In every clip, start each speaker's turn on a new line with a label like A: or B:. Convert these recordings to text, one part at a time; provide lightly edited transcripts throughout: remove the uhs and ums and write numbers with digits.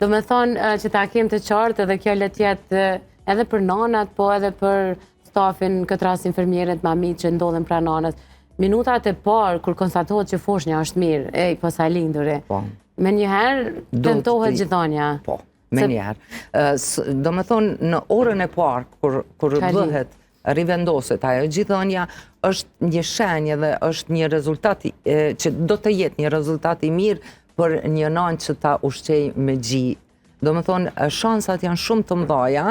A: Do me thonë që ta kem të qartë edhe kjo le tjetë edhe për nanat, po edhe për stafin, këtë rast infermierët, mamit që ndodhen pra nanës. Minutat e parë, kur konstatohet që foshnja është mirë, po sa linduri, me njëherë tentohet gjithonja.
B: Po, me njëherë. Do me thonë, në orën e parë, kur bëhet rivendoset, ajo gjithonja është një shenjë dhe është një rezultat që do të jetë një rezultat i mirë për një nanë që ta ushqej me gji. Do me thonë, shansat janë shumë të mdhaja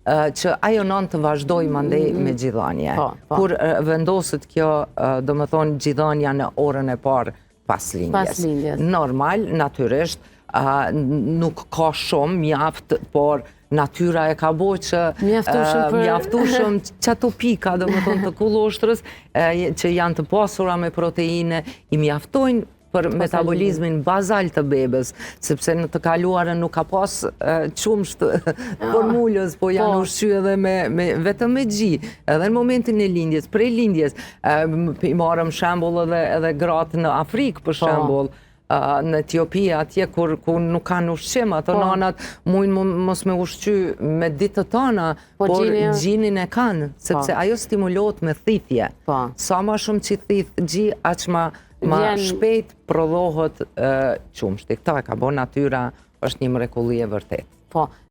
B: që ajo nanë të vazhdoj mandej me gjithonje. Kur vendoset kjo, do me thonë, gjithonja në orën e parë pas lindjes. Normal, natyrisht, nuk ka shumë mjaft, por natyra e ka bo që mjaftushëm qëto pika, do me thonë, të kulloshtërës, që janë të pasura me proteine, i mjaftojnë për metabolizmin bazal të bebes, sepse në të kaluarën nuk ka pas qumsht formulës, po janë ushqy edhe vetëm me gji, edhe në momentin e lindjes, prej lindjes, i marëm shembull edhe gratë në Afrikë, për shembull, në Etiopi, atje kur nuk kanë ushqim, ato nanat mujnë mos me ushqy me ditë të tana, por gjinin e kanë, sepse ajo stimulohet me thithje. Sa ma shumë që thith gji, aq ma shpejt prodhohet qumshti. Këta e ka bo natyra, është një mrekulli e vërtet.